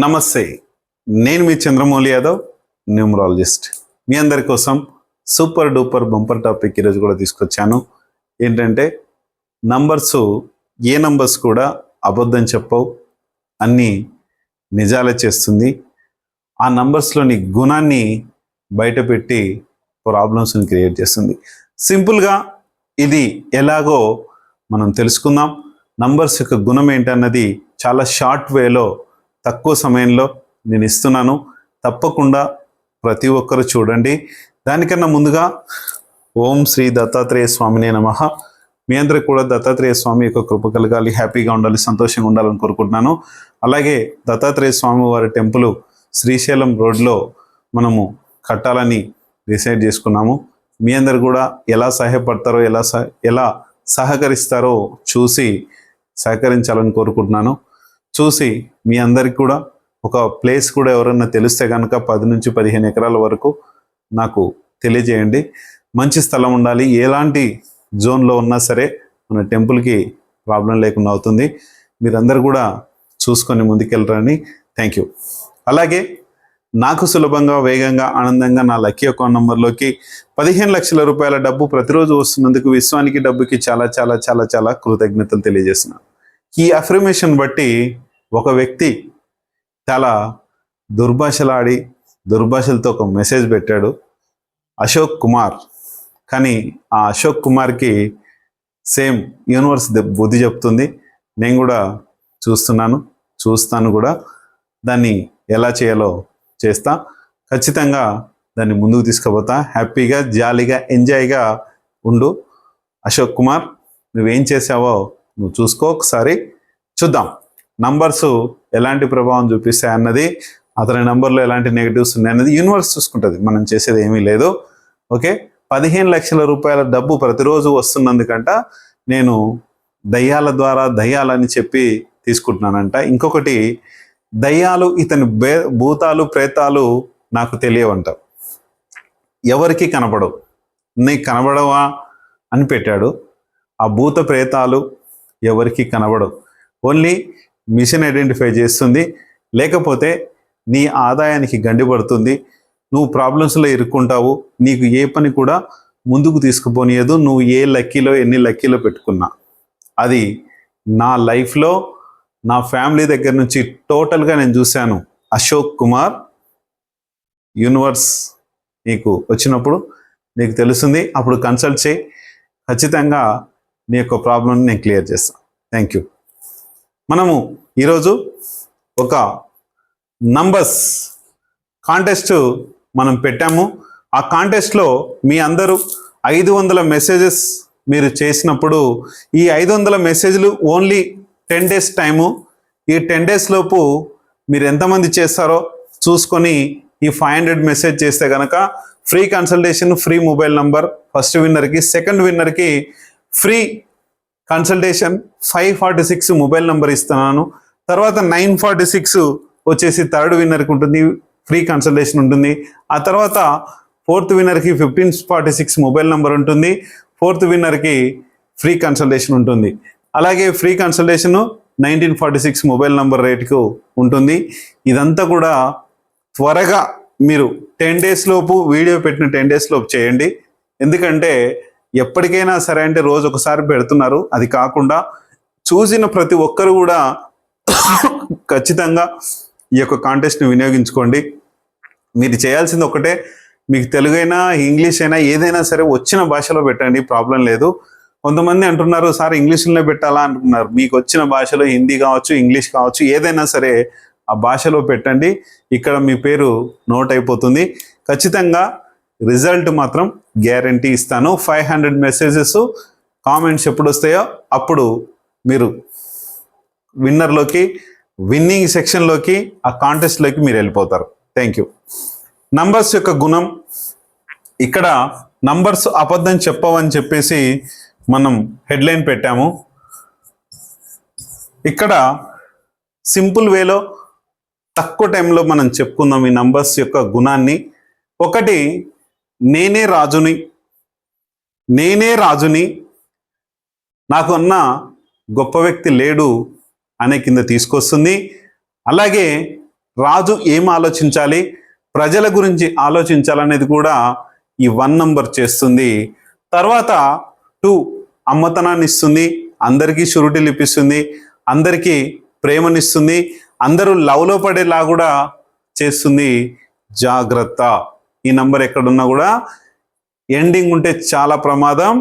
నమస్తే, నేను మీ చంద్రమౌళి యాదవ్, న్యూమరాలజిస్ట్. మీ అందరి కోసం సూపర్ డూపర్ బంపర్ టాపిక్ ఈరోజు కూడా తీసుకొచ్చాను. ఏంటంటే ఏ నంబర్స్ కూడా అబద్ధం చెప్పవు, అన్నీ నిజాలే చేస్తుంది. ఆ నంబర్స్లోని గుణాన్ని బయటపెట్టి ప్రాబ్లమ్స్ని క్రియేట్ చేస్తుంది. సింపుల్గా ఇది ఎలాగో మనం తెలుసుకుందాం. నంబర్స్ యొక్క గుణం ఏంటన్నది చాలా షార్ట్ వేలో తక్కువ సమయంలో నేను ఇస్తున్నాను. తప్పకుండా ప్రతి ఒక్కరు చూడండి. దానికన్నా ముందుగా ఓం శ్రీ దత్తాత్రేయ స్వామినే నమః. మీ అందరికి కూడా దత్తాత్రేయ స్వామి యొక్క కృప కలగాలి, హ్యాపీగా ఉండాలి, సంతోషంగా ఉండాలని కోరుకుంటున్నాను. అలాగే దత్తాత్రేయ స్వామి వారి టెంపుల్ శ్రీశైలం రోడ్లో మనము కట్టాలని డిసైడ్ చేసుకున్నాము. మీ అందరు కూడా ఎలా సహాయపడతారో, ఎలా సహకరిస్తారో చూసి సహకరించాలని కోరుకుంటున్నాను. చూసి మీ అందరికి కూడా ఒక ప్లేస్ కూడా ఎవరన్నా తెలిస్తే కనుక 10 నుంచి 15 ఎకరాల వరకు నాకు తెలియజేయండి. మంచి స్థలం ఉండాలి, ఎలాంటి జోన్లో ఉన్నా సరే మన టెంపుల్కి ప్రాబ్లం లేకుండా అవుతుంది. మీరందరూ కూడా చూసుకొని ముందుకెళ్ళరని థ్యాంక్ యూ. అలాగే నాకు సులభంగా, వేగంగా, ఆనందంగా నా లక్కీ అకౌంట్ నంబర్లోకి 15 లక్షల రూపాయల డబ్బు ప్రతిరోజు వస్తున్నందుకు విశ్వానికి, డబ్బుకి చాలా చాలా చాలా చాలా కృతజ్ఞతలు తెలియజేస్తున్నాను. ఈ అఫర్మేషన్ బట్టి ఒక వ్యక్తి చాలా దుర్భాషలాడి దుర్భాషలతో ఒక మెసేజ్ పెట్టాడు, అశోక్ కుమార్. కానీ ఆ అశోక్ కుమార్కి సేమ్ యూనివర్స్ బుద్ధి చెప్తుంది. నేను కూడా చూస్తాను కూడా. దాన్ని ఎలా చేయాలో చేస్తా. ఖచ్చితంగా దాన్ని ముందుకు తీసుకుపోతా. హ్యాపీగా, జాలీగా, ఎంజాయ్గా ఉండు. అశోక్ కుమార్, నువ్వేం చేసావో నువ్వు చూసుకో. ఒకసారి చూద్దాం నంబర్స్ ఎలాంటి ప్రభావం చూపిస్తాయి అన్నది, అతని నంబర్లో ఎలాంటి నెగిటివ్స్ ఉన్నాయన్నది యూనివర్స్ చూసుకుంటుంది. మనం చేసేది ఏమీ లేదు. ఓకే, 15 లక్షల రూపాయల డబ్బు ప్రతిరోజు వస్తున్నందుకంట నేను దయ్యాల ద్వారా దయ్యాలని చెప్పి తీసుకుంటున్నానంట. ఇంకొకటి, దయ్యాలు, ఇతని భూతాలు, ప్రేతాలు నాకు తెలియవంట, ఎవరికి కనపడవు. నీకు కనబడవా అని పెట్టాడు. ఆ భూత ప్రేతాలు ఎవరికి కనబడవు, ఓన్లీ మిషన్ ఐడెంటిఫై చేస్తుంది. లేకపోతే నీ ఆదాయానికి గండి పడుతుంది, నువ్వు ప్రాబ్లమ్స్లో ఇరుక్కుంటావు, నీకు ఏ పని కూడా ముందుకు తీసుకుపోనియదు. నువ్వు ఏ లక్కీలో, ఎన్ని లక్కీలో పెట్టుకున్నా. అది నా లైఫ్లో, నా ఫ్యామిలీ దగ్గర నుంచి టోటల్గా నేను చూశాను. అశోక్ కుమార్, యూనివర్స్ నీకు వచ్చినప్పుడు నీకు తెలుస్తుంది. అప్పుడు కన్సల్ట్ చేయి. ఖచ్చితంగా నీ యొక్క ప్రాబ్లమ్ని నేను క్లియర్ చేస్తాను. Thank you. మనము ఈరోజు ఒక నంబర్స్ కాంటెస్ట్ మనం పెట్టాము. ఆ కాంటెస్ట్లో మీ అందరూ 500 మెసేజెస్ మీరు చేసినప్పుడు, ఈ 500 మెసేజ్లు ఓన్లీ 10 డేస్ టైము. ఈ 10 డేస్ లోపు మీరు ఎంతమంది చేస్తారో చూసుకొని ఈ 500 మెసేజ్ చేస్తే కనుక free consultation, free mobile number first విన్నర్కి, సెకండ్ విన్నర్కి ఫ్రీ కన్సల్టేషన్ 546 మొబైల్ నెంబర్ ఇస్తున్నాను. తర్వాత 946 వచ్చేసి థర్డ్ విన్నర్కి ఉంటుంది, ఫ్రీ కన్సల్టేషన్ ఉంటుంది. ఆ తర్వాత ఫోర్త్ విన్నర్కి 1546 మొబైల్ నెంబర్ ఉంటుంది, ఫోర్త్ విన్నర్కి ఫ్రీ కన్సల్టేషన్ ఉంటుంది. అలాగే ఫ్రీ కన్సల్టేషన్ 1946 మొబైల్ నెంబర్ రేటుకు ఉంటుంది. ఇదంతా కూడా త్వరగా మీరు 10 డేస్ లోపు, వీడియో పెట్టిన 10 డేస్ లోపు చేయండి. ఎందుకంటే ఎప్పటికైనా సరే అంటే రోజు ఒకసారి పెడుతున్నారు. అది కాకుండా చూసిన ప్రతి ఒక్కరు కూడా ఖచ్చితంగా ఈ యొక్క కాంటెస్ట్ని వినియోగించుకోండి. మీరు చేయాల్సింది ఒకటే, మీకు తెలుగు అయినా, ఇంగ్లీష్ అయినా, ఏదైనా సరే వచ్చిన భాషలో పెట్టండి, ప్రాబ్లం లేదు. కొంతమంది అంటున్నారు, సార్ ఇంగ్లీష్లోనే పెట్టాలా అంటున్నారు. మీకు వచ్చిన భాషలో, హిందీ కావచ్చు, ఇంగ్లీష్ కావచ్చు, ఏదైనా సరే ఆ భాషలో పెట్టండి. ఇక్కడ మీ పేరు నోట్ అయిపోతుంది. ఖచ్చితంగా రిజల్ట్ మాత్రం గ్యారంటీ ఇస్తాను. 500 మెసేజెస్, కామెంట్స్ ఎప్పుడు వస్తాయో అప్పుడు మీరు విన్నర్లోకి, విన్నింగ్ సెక్షన్లోకి, ఆ కాంటెస్ట్లోకి మీరు వెళ్ళిపోతారు. Thank you. నంబర్స్ యొక్క గుణం, ఇక్కడ నంబర్స్ అబద్ధం చెప్పవని చెప్పేసి మనం హెడ్లైన్ పెట్టాము. ఇక్కడ సింపుల్ వేలో తక్కువ టైంలో మనం చెప్పుకుందాం ఈ నంబర్స్ యొక్క గుణాన్ని. ఒకటి, నేనే రాజుని, నాకు అన్న గొప్ప వ్యక్తి లేడు అనే కింద తీసుకొస్తుంది. అలాగే రాజు ఏం ఆలోచించాలి, ప్రజల గురించి ఆలోచించాలనేది కూడా ఈ 1 నంబర్ చేస్తుంది. తర్వాత 2 అమ్మతనాన్ని ఇస్తుంది, అందరికీ షూరిటీలు ఇప్పిస్తుంది, అందరికీ ప్రేమనిస్తుంది, అందరూ లవ్లో పడేలా కూడా చేస్తుంది. జాగ్రత్త. ఈ నంబర్ ఎక్కడున్నా కూడా ఎండింగ్ ఉంటే చాలా ప్రమాదం.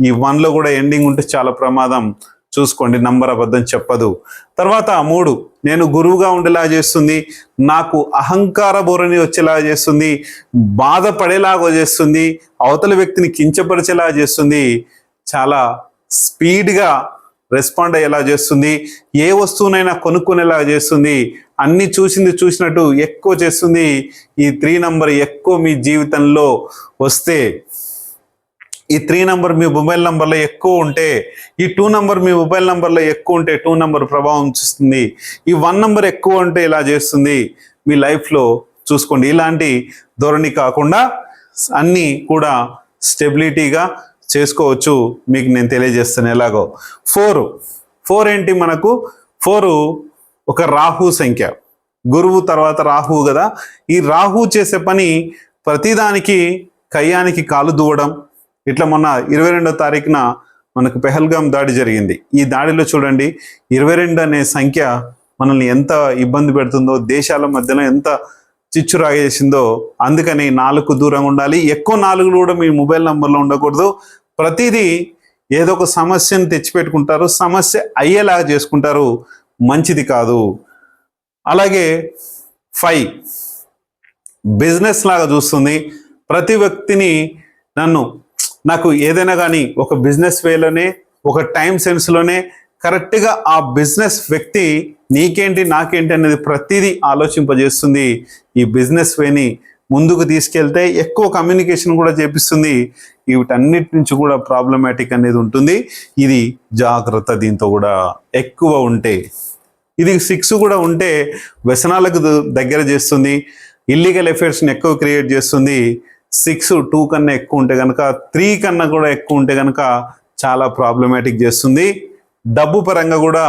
ఈ 1లో కూడా ఎండింగ్ ఉంటే చాలా ప్రమాదం. చూసుకోండి, నంబర్ అబద్ధం చెప్పదు. తర్వాత 3 నేను గురువుగా ఉండేలా చేస్తుంది, నాకు అహంకార ధోరణి వచ్చేలా చేస్తుంది, బాధపడేలాగా చేస్తుంది, అవతల వ్యక్తిని కించపరిచేలా చేస్తుంది, చాలా స్పీడ్గా రెస్పాండ్ అయ్యేలా చేస్తుంది, ఏ వస్తువునైనా కొనుక్కునేలా చేస్తుంది, అన్ని చూసినట్టు ఎక్కువ చేస్తుంది. ఈ 3 నంబర్ ఎక్కువ మీ జీవితంలో వస్తే, ఈ 3 నంబర్ మీ మొబైల్ నంబర్లో ఎక్కువ ఉంటే, ఈ 2 నంబర్ మీ మొబైల్ నంబర్లో ఎక్కువ ఉంటే 2 నంబర్ ప్రభావం చూస్తుంది. ఈ 1 నంబర్ ఎక్కువ ఉంటే ఇలా చేస్తుంది. మీ లైఫ్లో చూసుకోండి, ఇలాంటి ధోరణి కాకుండా అన్నీ కూడా స్టెబిలిటీగా చేసుకోవచ్చు. మీకు నేను తెలియజేస్తాను ఎలాగో. 4 ఏంటి మనకు? 4 ఒక రాహు సంఖ్య. గురువు తర్వాత రాహువు కదా. ఈ రాహు చేసే పని ప్రతిదానికి కయ్యానికి కాలు దువ్వడం. ఇట్లా మొన్న 22వ తారీఖున మనకు పెహల్గాం దాడి జరిగింది. ఈ దాడిలో చూడండి, 22 అనే సంఖ్య మనల్ని ఎంత ఇబ్బంది పెడుతుందో, దేశాల మధ్యలో ఎంత చిచ్చు రాగేసిందో. అందుకని 4కు దూరంగా ఉండాలి. ఎక్కువ 4లు కూడా మీ మొబైల్ నంబర్లో ఉండకూడదు. ప్రతిదీ ఏదో ఒక సమస్యను తెచ్చిపెట్టుకుంటారు, సమస్య అయ్యేలాగా చేసుకుంటారు, మంచిది కాదు. అలాగే 5 బిజినెస్ లాగా చూస్తుంది. ప్రతి వ్యక్తిని నాకు ఏదైనా కానీ ఒక బిజినెస్ వేలోనే, ఒక టైం సెన్స్లోనే కరెక్ట్గా ఆ బిజినెస్ వ్యక్తి నీకేంటి నాకేంటి అనేది ప్రతిదీ ఆలోచింపజేస్తుంది. ఈ బిజినెస్ వేని ముందుకు తీసుకెళ్తే ఎక్కువ కమ్యూనికేషన్ కూడా చేపిస్తుంది. వీటన్నిటి నుంచి కూడా ప్రాబ్లమాటిక్ అనేది ఉంటుంది. ఇది జాగ్రత్త. దీంతో కూడా ఎక్కువ ఉంటే, ఇది 6 కూడా ఉంటే వ్యసనాలకు దగ్గర చేస్తుంది, ఇల్లీగల్ ఎఫైర్స్ని ఎక్కువ క్రియేట్ చేస్తుంది. 6 2 కన్నా ఎక్కువ ఉంటే కనుక, 3 కన్నా కూడా ఎక్కువ ఉంటే కనుక చాలా ప్రాబ్లమాటిక్ చేస్తుంది. డబ్బు పరంగా కూడా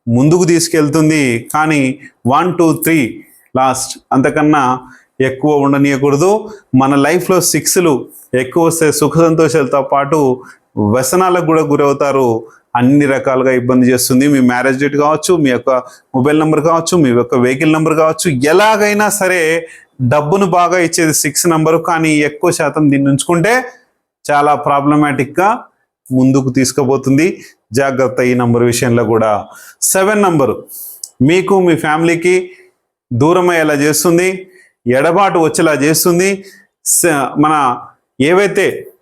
ముందుకు తీసుకెళ్తుంది. కానీ 1 2 3 లాస్ట్, అంతకన్నా ఎక్కువ ఉండనీయకూడదు. మన లైఫ్లో 6లు ఎక్కువ వస్తే సుఖ సంతోషాలతో పాటు వ్యసనాలకు కూడా గురవుతారు. అన్ని రకాలుగా ఇబ్బంది చేస్తుంది. మీ మ్యారేజ్ డేట్ కావచ్చు, మీ యొక్క మొబైల్ నెంబర్ కావచ్చు, మీ యొక్క వెహికల్ నెంబర్ కావచ్చు, ఎలాగైనా సరే డబ్బును బాగా ఇచ్చేది 6 నంబరు. కానీ ఎక్కువ శాతం దీన్ని ఉంచుకుంటే చాలా ప్రాబ్లమాటిక్గా ముందుకు తీసుకుపోతుంది. జాగ్రత్త ఈ నంబర్ విషయంలో కూడా. 7 నంబరు మీకు మీ ఫ్యామిలీకి దూరం అయ్యేలా చేస్తుంది, ఎడబాటు వచ్చేలా చేస్తుంది.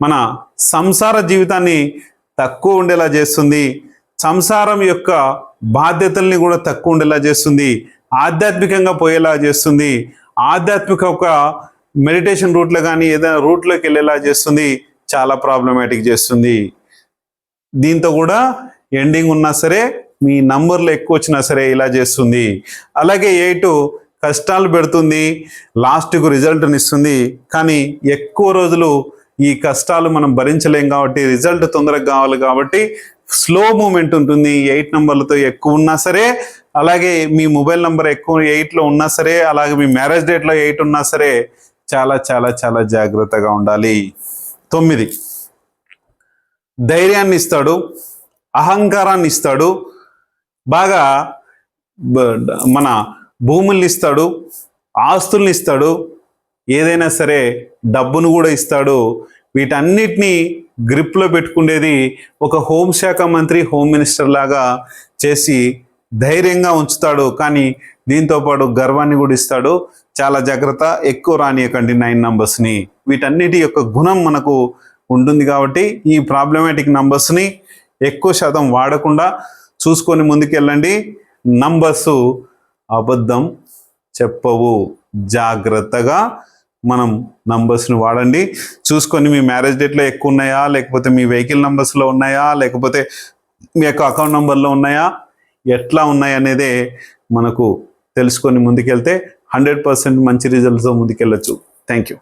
మన సంసార జీవితాన్ని తక్కువ ఉండేలా చేస్తుంది, సంసారం యొక్క బాధ్యతల్ని కూడా తక్కువ ఉండేలా చేస్తుంది, ఆధ్యాత్మికంగా పోయేలా చేస్తుంది, ఆధ్యాత్మిక ఒక మెడిటేషన్ రూట్లో కానీ ఏదైనా రూట్లోకి వెళ్ళేలా చేస్తుంది, చాలా ప్రాబ్లమాటిక్ చేస్తుంది. దీంతో కూడా ఎండింగ్ ఉన్నా సరే, మీ నంబర్లు ఎక్కువ వచ్చినా సరే ఇలా చేస్తుంది. అలాగే 8 కష్టాలు పెడుతుంది, లాస్ట్కు రిజల్ట్ని ఇస్తుంది. కానీ ఎక్కువ రోజులు ఈ కష్టాలు మనం భరించలేం కాబట్టి, రిజల్ట్ తొందరగా కావాలి కాబట్టి స్లో మూమెంట్ ఉంటుంది. 8 నంబర్లతో ఎక్కువ ఉన్నా సరే, అలాగే మీ మొబైల్ నంబర్ ఎక్కువ 8లో ఉన్నా సరే, అలాగే మీ మ్యారేజ్ డేట్లో 8 ఉన్నా సరే చాలా చాలా చాలా జాగ్రత్తగా ఉండాలి. 9 ధైర్యాన్ని ఇస్తాడు, అహంకారాన్ని ఇస్తాడు, బాగా మన భూముల్ని ఇస్తాడు, ఆస్తుల్ని ఇస్తాడు, ఏదైనా సరే డబ్బును కూడా ఇస్తాడు. వీటన్నిటినీ గ్రిప్లో పెట్టుకునేది ఒక హోంశాఖ మంత్రి, హోమ్ మినిస్టర్ లాగా చేసి ధైర్యంగా ఉంచుతాడు. కానీ దీంతోపాటు గర్వాన్ని కూడా ఇస్తాడు. చాలా జాగ్రత్త, ఎక్కువ రానియకండి 9 నంబర్స్ని. వీటన్నిటి యొక్క గుణం మనకు ఉంటుంది కాబట్టి ఈ ప్రాబ్లమాటిక్ నంబర్స్ని ఎక్కువ శాతం వాడకుండా చూసుకొని ముందుకెళ్ళండి. నంబర్స్ అబద్ధం చెప్పవు. జాగ్రత్తగా మనం నంబర్స్ని వాడండి. చూసుకొని మీ మ్యారేజ్ డేట్లో ఎక్కువ ఉన్నాయా, లేకపోతే మీ వెహికల్ నంబర్స్లో ఉన్నాయా, లేకపోతే మీ యొక్క అకౌంట్ నంబర్లో ఉన్నాయా, ఎట్లా ఉన్నాయి అనేదే మనకు తెలుసుకొని ముందుకెళ్తే 100% మంచి రిజల్ట్స్తో ముందుకెళ్ళచ్చు. Thank you.